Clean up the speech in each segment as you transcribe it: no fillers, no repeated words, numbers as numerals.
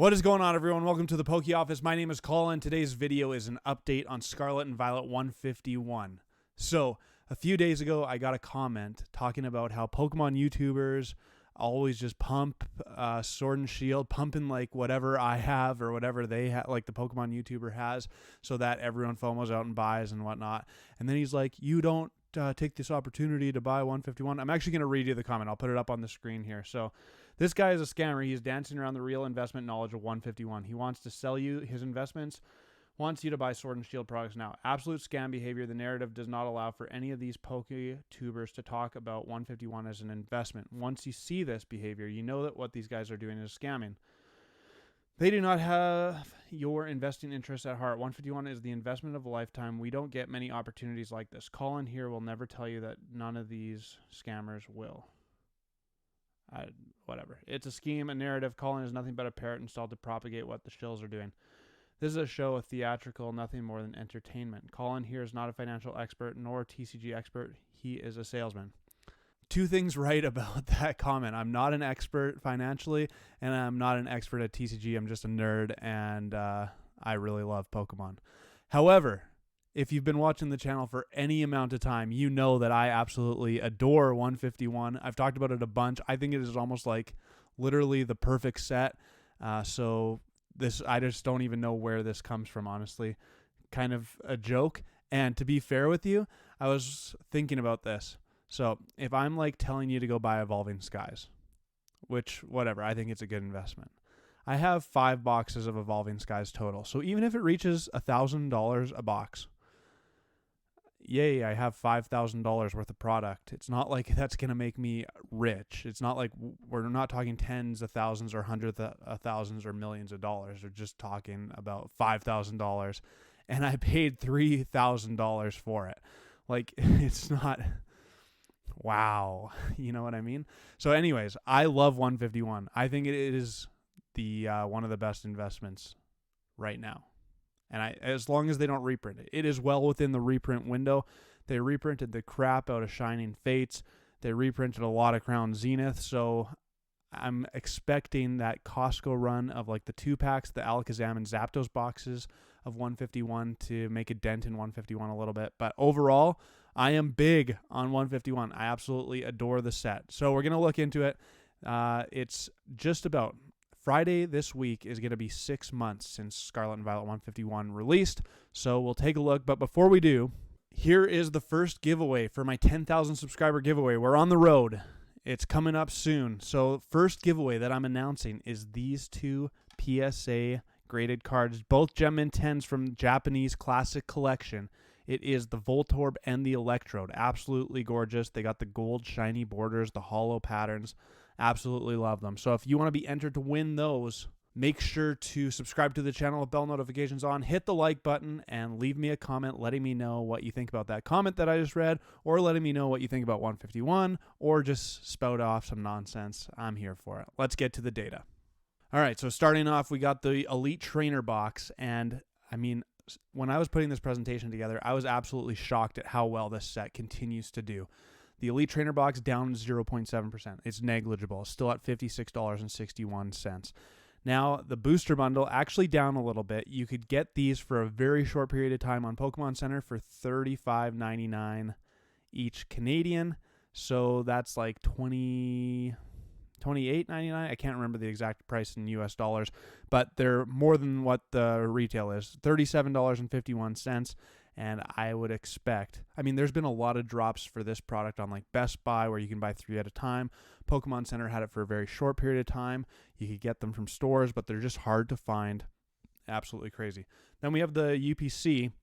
What is going on, everyone? Welcome to the Poke Office. My name is Colin. Today's video is an update on Scarlet and Violet 151. So, a few days ago, I got a comment talking about how Pokemon YouTubers always just pump Sword and Shield, pumping like whatever I have or whatever they have, like the Pokemon YouTuber has, so that everyone FOMOs out and buys and whatnot. And then he's like, you don't take this opportunity to buy 151. I'm actually going to read you the comment. I'll put it up on the screen here. So this guy is a scammer. He's dancing around the real investment knowledge of 151. He wants to sell you his investments, wants you to buy Sword and Shield products now. Absolute scam behavior. The narrative does not allow for any of these PokeTubers to talk about 151 as an investment. Once you see this behavior, you know that what these guys are doing is scamming. They do not have your investing interests at heart. 151 is the investment of a lifetime. We don't get many opportunities like this. Colin here will never tell you that none of these scammers will. Whatever. It's a scheme, a narrative. Colin is nothing but a parrot installed to propagate what the shills are doing. This is a show, a theatrical, nothing more than entertainment. Colin here is not a financial expert nor a TCG expert. He is a salesman. Two things right about that comment. I'm not an expert financially, and I'm not an expert at TCG. I'm just a nerd, and I really love Pokemon. However, if you've been watching the channel for any amount of time, you know that I absolutely adore 151. I've talked about it a bunch. I think it is almost like literally the perfect set. So this, I just don't even know where this comes from, honestly. Kind of a joke. And to be fair with you, I was thinking about this. So if I'm like telling you to go buy Evolving Skies, which whatever, I think it's a good investment. I have 5 boxes of Evolving Skies total. So even if it reaches $1,000 a box, yay, I have $5,000 worth of product. It's not like that's going to make me rich. It's not like we're not talking tens of thousands or hundreds of thousands or millions of dollars. We're just talking about $5,000. And I paid $3,000 for it. Like, it's not... Wow. You know what I mean? So anyways, I love 151. I think it is the one of the best investments right now. And as long as they don't reprint it. It is well within the reprint window. They reprinted the crap out of Shining Fates. They reprinted a lot of Crown Zenith. So I'm expecting that Costco run of like the 2-packs, the Alakazam and Zapdos boxes of 151 to make a dent in 151 a little bit. But overall, I am big on 151. I absolutely adore the set. So we're going to look into it. It's just about Friday this week is going to be 6 months since Scarlet and Violet 151 released. So we'll take a look. But before we do, here is the first giveaway for my 10,000 subscriber giveaway. We're on the road. It's coming up soon. So first giveaway that I'm announcing is these 2 PSA graded cards, both Gem Mint 10s from Japanese Classic Collection. It is the Voltorb and the Electrode. Absolutely gorgeous. They got the gold shiny borders, the hollow patterns. Absolutely love them. So if you want to be entered to win those, make sure to subscribe to the channel with bell notifications on, hit the like button, and leave me a comment letting me know what you think about that comment that I just read, or letting me know what you think about 151, or just spout off some nonsense. I'm here for it. Let's get to the data. All right, so starting off, we got the Elite Trainer box, and I mean, when I was putting this presentation together, I was absolutely shocked at how well this set continues to do. The Elite Trainer box down 0.7%. It's negligible. Still at $56.61. Now, the booster bundle actually down a little bit. You could get these for a very short period of time on Pokemon Center for $35.99 each Canadian. So that's like $28.99. I can't remember the exact price in US dollars, but they're more than what the retail is. $37.51. And I would expect, I mean, there's been a lot of drops for this product on like Best Buy where you can buy 3 at a time. Pokemon Center had it for a very short period of time. You could get them from stores, but they're just hard to find. Absolutely crazy. Then we have the UPC,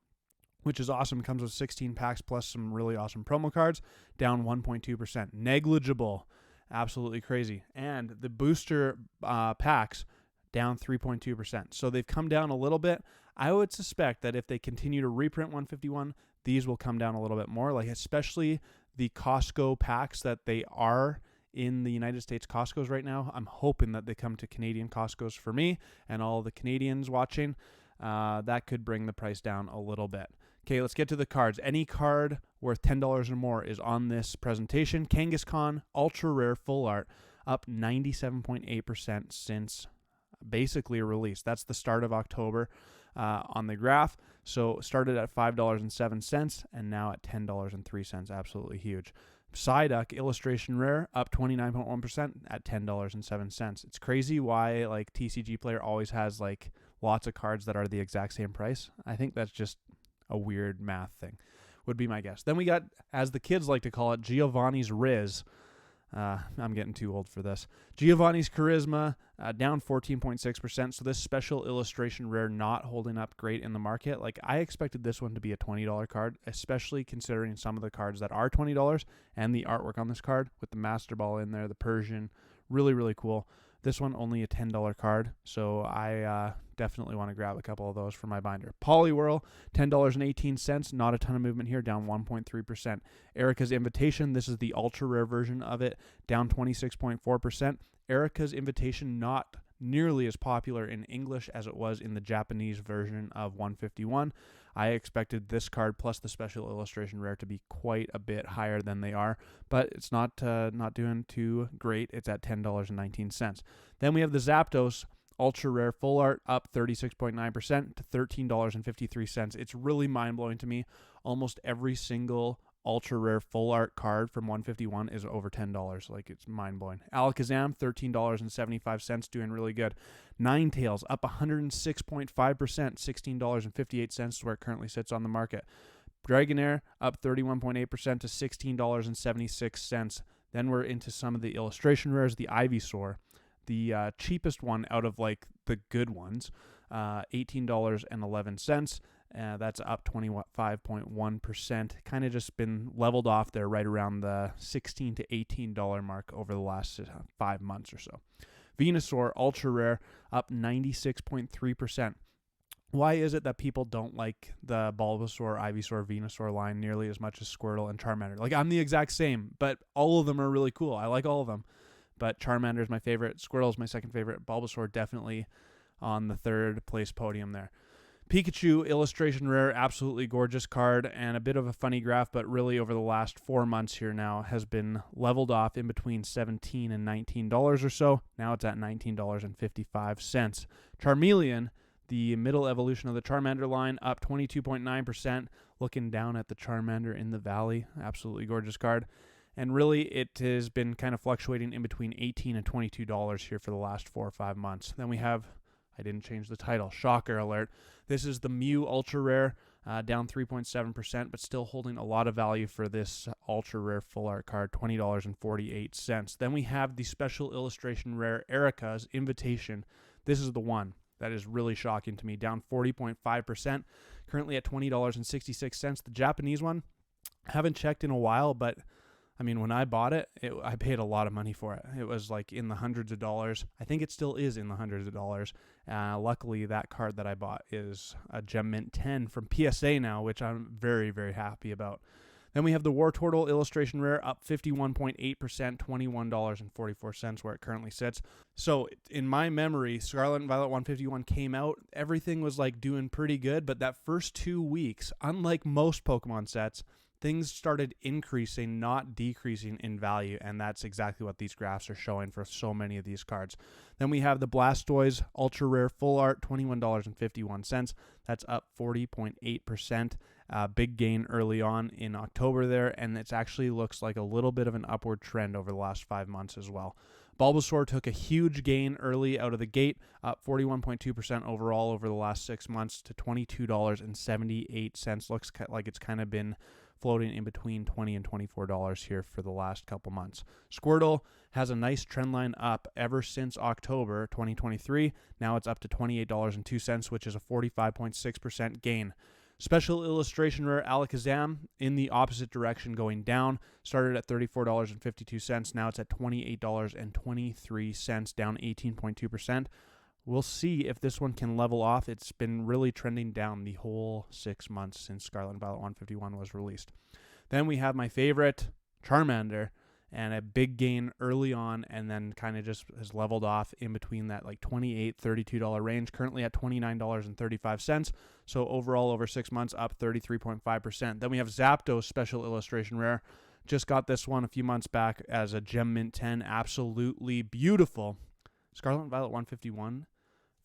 which is awesome. It comes with 16 packs plus some really awesome promo cards, down 1.2%. Negligible. Absolutely crazy. And the booster packs down 3.2%. So they've come down a little bit. I would suspect that if they continue to reprint 151, these will come down a little bit more, like especially the Costco packs that they are in the United States Costco's right now. I'm hoping that they come to Canadian Costco's for me and all the Canadians watching. That could bring the price down a little bit. Okay, let's get to the cards. Any card worth $10 or more is on this presentation. Kangaskhan, ultra rare full art, up 97.8% since basically released. That's the start of October on the graph. So started at $5.07 and now at $10.03. Absolutely huge. Psyduck illustration rare up 29.1% at $10.07. It's crazy why like TCG Player always has like lots of cards that are the exact same price. I think that's just a weird math thing, would be my guess. Then we got, as the kids like to call it, Giovanni's Riz. I'm getting too old for this. Giovanni's Charisma down 14.6%. So this special illustration rare not holding up great in the market. Like I expected this one to be a $20 card, especially considering some of the cards that are $20 and the artwork on this card with the Master Ball in there, the Persian, really, really cool. This one only a $10 card, so I definitely want to grab a couple of those for my binder. Poliwhirl, $10.18. Not a ton of movement here, down 1.3%. Erica's Invitation, this is the ultra rare version of it, down 26.4%. Erica's Invitation not nearly as popular in English as it was in the Japanese version of 151. I expected this card plus the special illustration rare to be quite a bit higher than they are, but it's not doing too great. It's at $10.19. Then we have the Zapdos Ultra Rare Full Art up 36.9% to $13.53. It's really mind-blowing to me. Almost every single Ultra Rare Full Art card from 151 is over $10. Like, it's mind-blowing. Alakazam, $13.75, doing really good. Ninetales up 106.5%, $16.58 is where it currently sits on the market. Dragonair up 31.8% to $16.76. Then we're into some of the illustration rares. The Ivysaur, the cheapest one out of like the good ones, $18.11. That's up 25.1%. Kind of just been leveled off there right around the $16 to $18 mark over the last 5 months or so. Venusaur Ultra Rare up 96.3%. Why is it that people don't like the Bulbasaur, Ivysaur, Venusaur line nearly as much as Squirtle and Charmander? Like, I'm the exact same, but all of them are really cool. I like all of them, but Charmander is my favorite. Squirtle is my second favorite. Bulbasaur definitely on the third place podium there. Pikachu illustration rare, absolutely gorgeous card, and a bit of a funny graph, but really over the last 4 months here now has been leveled off in between $17 and $19 or so. Now it's at $19.55. Charmeleon, the middle evolution of the Charmander line, up 22.9%, looking down at the Charmander in the valley. Absolutely gorgeous card. And really, it has been kind of fluctuating in between $18 and $22 here for the last 4 or 5 months. Then we have, I didn't change the title, shocker alert. This is the Mew Ultra Rare, down 3.7%, but still holding a lot of value for this Ultra Rare Full Art card, $20.48. Then we have the special illustration rare Erica's Invitation. This is the one that is really shocking to me, down 40.5%, currently at $20.66. The Japanese one, I haven't checked in a while, but I mean, when I bought it, I paid a lot of money for it. It was like in the hundreds of dollars. I think it still is in the hundreds of dollars. Luckily, that card that I bought is a Gem Mint 10 from PSA now, which I'm very, very happy about. Then we have the Wartortle illustration rare up 51.8%, $21.44 where it currently sits. So in my memory, Scarlet Violet 151 came out. Everything was like doing pretty good, but that first 2 weeks, unlike most Pokemon sets, things started increasing, not decreasing in value, and that's exactly what these graphs are showing for so many of these cards. Then we have the Blastoise Ultra Rare Full Art, $21.51. That's up 40.8%. Big gain early on in October there, and it actually looks like a little bit of an upward trend over the last 5 months as well. Bulbasaur took a huge gain early out of the gate, up 41.2% overall over the last 6 months to $22.78. Looks like it's kind of been floating in between $20 and $24 here for the last couple months. Squirtle has a nice trend line up ever since October 2023. Now it's up to $28.02, which is a 45.6% gain. Special illustration rare Alakazam in the opposite direction, going down. Started at $34.52. Now it's at $28.23, down 18.2%. We'll see if this one can level off. It's been really trending down the whole 6 months since Scarlet Violet 151 was released. Then we have my favorite, Charmander, and a big gain early on, and then kind of just has leveled off in between that like $28, $32 range, currently at $29.35. So overall, over 6 months, up 33.5%. Then we have Zapdos Special Illustration Rare. Just got this one a few months back as a Gem Mint 10. Absolutely beautiful. Scarlet Violet 151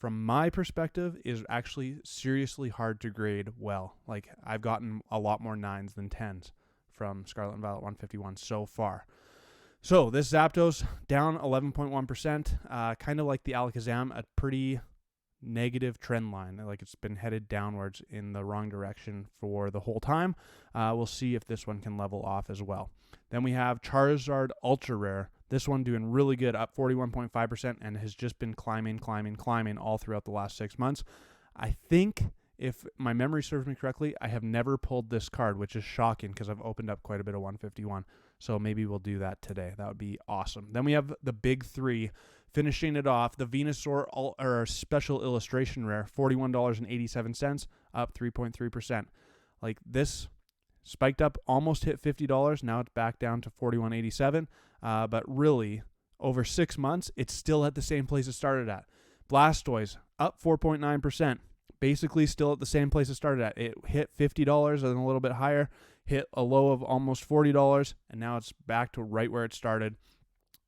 from my perspective, is actually seriously hard to grade well. Like, I've gotten a lot more 9s than 10s from Scarlet Violet 151 so far. So this Zapdos down 11.1%, kind of like the Alakazam, a pretty negative trend line. Like, it's been headed downwards in the wrong direction for the whole time. We'll see if this one can level off as well. Then we have Charizard Ultra Rare. This one doing really good, up 41.5%, and has just been climbing all throughout the last 6 months. I think, if my memory serves me correctly, I have never pulled this card, which is shocking because I've opened up quite a bit of 151. So maybe we'll do that today. That would be awesome. Then we have the big three. Finishing it off, the Venusaur or Special Illustration Rare, $41.87, up 3.3%. Like, this spiked up, almost hit $50. Now it's back down to $41.87. But really, over 6 months, it's still at the same place it started at. Blastoise, up 4.9%. Basically still at the same place it started at. It hit $50 and a little bit higher, hit a low of almost $40, and now it's back to right where it started.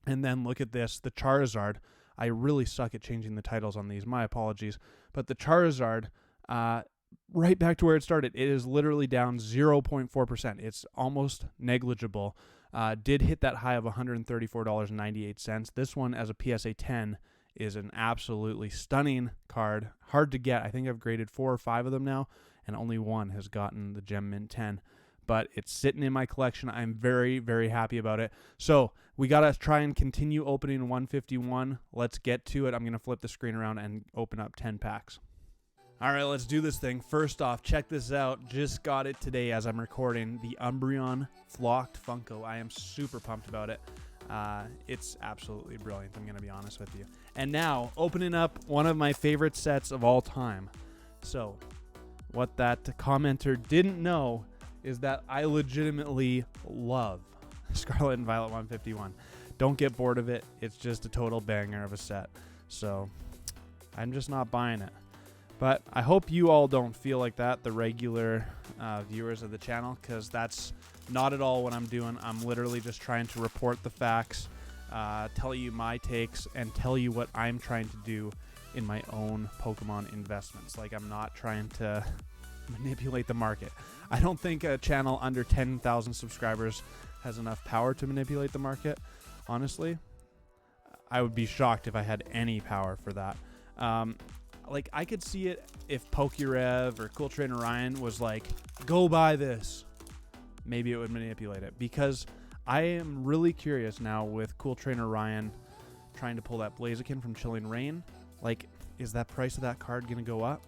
And then look at this, the Charizard. I really suck at changing the titles on these. My apologies. But the Charizard, right back to where it started. It is literally down 0.4%. It's almost negligible. Did hit that high of $134.98. This one, as a PSA 10, is an absolutely stunning card. Hard to get. I think I've graded 4 or 5 of them now, and only one has gotten the Gem Mint 10. But it's sitting in my collection. I'm very, very happy about it. So we got to try and continue opening 151. Let's get to it. I'm going to flip the screen around and open up 10 packs. All right, let's do this thing. First off, check this out. Just got it today as I'm recording. The Umbreon Flocked Funko. I am super pumped about it. It's absolutely brilliant, I'm going to be honest with you. And now, opening up one of my favorite sets of all time. So, what that commenter didn't know is that I legitimately love Scarlet and Violet 151. Don't get bored of it. It's just a total banger of a set. So, I'm just not buying it. But I hope you all don't feel like that, the regular viewers of the channel, because that's not at all what I'm doing. I'm literally just trying to report the facts, tell you my takes, and tell you what I'm trying to do in my own Pokemon investments. Like, I'm not trying to manipulate the market. I don't think a channel under 10,000 subscribers has enough power to manipulate the market, honestly. I would be shocked if I had any power for that. Like, I could see it if Pokerev or Cool Trainer Ryan was like, go buy this. Maybe it would manipulate it. Because I am really curious now with Cool Trainer Ryan trying to pull that Blaziken from Chilling Reign. Like, is that price of that card going to go up?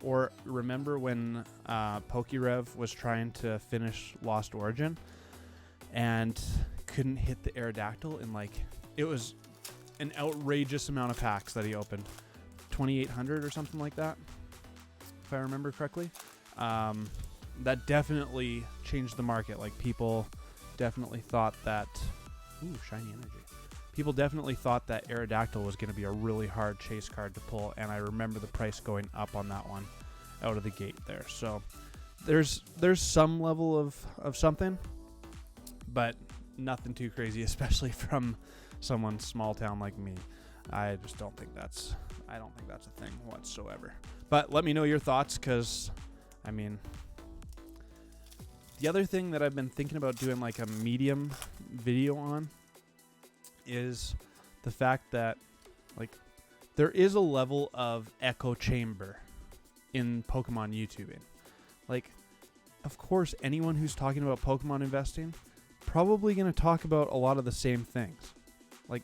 Or remember when Pokerev was trying to finish Lost Origin and couldn't hit the Aerodactyl, and like, it was an outrageous amount of packs that he opened. 2,800 or something like that, if I remember correctly. That definitely changed the market. Like, people definitely thought that... Ooh, shiny energy. People definitely thought that Aerodactyl was going to be a really hard chase card to pull, and I remember the price going up on that one out of the gate there. So there's some level of something, but nothing too crazy, especially from someone small town like me. I just don't think that's a thing whatsoever. But let me know your thoughts, because, I mean, the other thing that I've been thinking about doing like a medium video on is the fact that, like, there is a level of echo chamber in Pokemon YouTubing. Like, of course, anyone who's talking about Pokemon investing probably going to talk about a lot of the same things. Like,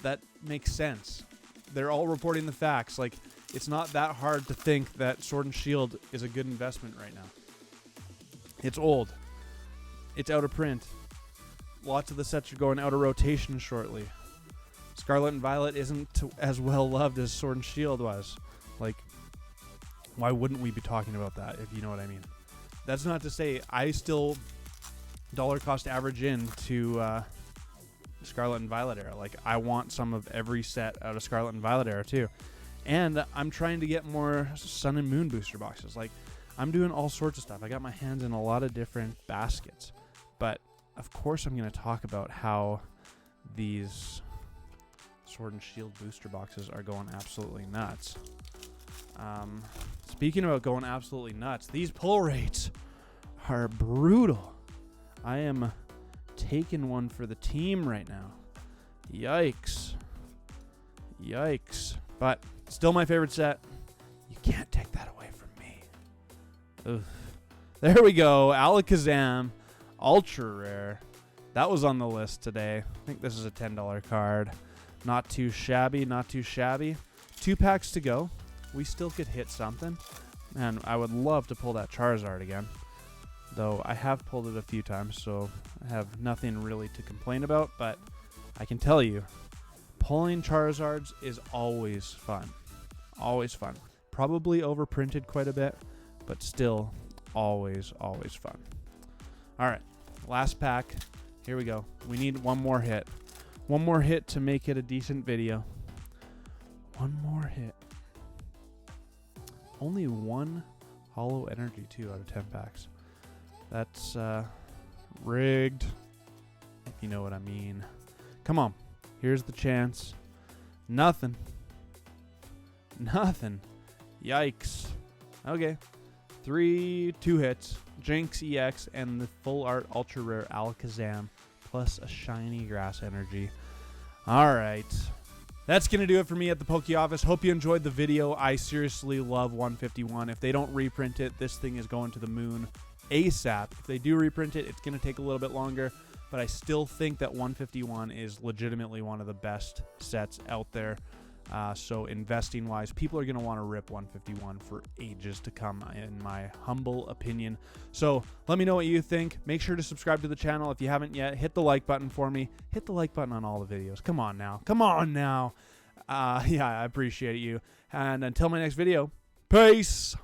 that makes sense. They're all reporting the facts. Like, it's not that hard to think that Sword and Shield is a good investment right now. It's old. It's out of print. Lots of the sets are going out of rotation shortly. Scarlet and Violet isn't as well loved as Sword and Shield was. Like, why wouldn't we be talking about that, if you know what I mean? That's not to say I still dollar cost average into Scarlet and Violet era. Like, I want some of every set out of Scarlet and Violet era too. And I'm trying to get more Sun and Moon booster boxes. Like, I'm doing all sorts of stuff. I got my hands in a lot of different baskets. But of course I'm going to talk about how these Sword and Shield booster boxes are going absolutely nuts. Speaking about going absolutely nuts, these pull rates are brutal. I am taking one for the team right now. Yikes. Yikes. But still my favorite set. You can't take that away from me. Ugh. There we go. Alakazam. Ultra rare. That was on the list today. I think this is a $10 card. Not too shabby. Not too shabby. 2 packs to go. We still could hit something. And I would love to pull that Charizard again. Though I have pulled it a few times, so I have nothing really to complain about. But I can tell you, pulling Charizards is always fun. Always fun. Probably overprinted quite a bit, but still always, always fun. All right, last pack. Here we go. We need one more hit. One more hit to make it a decent video. One more hit. Only one Hollow Energy, too, out of 10 packs. That's rigged, if you know what I mean. Come on. Here's the chance. Nothing. Nothing. Yikes. Okay. 2 hits. Jinx EX and the full art ultra rare Alakazam plus a shiny Grass Energy. All right. That's going to do it for me at the Poke Office. Hope you enjoyed the video. I seriously love 151. If they don't reprint it, this thing is going to the moon ASAP. If they do reprint it, it's going to take a little bit longer. But I still think that 151 is legitimately one of the best sets out there. So investing-wise, people are going to want to rip 151 for ages to come, in my humble opinion. So let me know what you think. Make sure to subscribe to the channel if you haven't yet. Hit the like button for me. Hit the like button on all the videos. Come on now. Come on now. Yeah, I appreciate you. And until my next video, peace.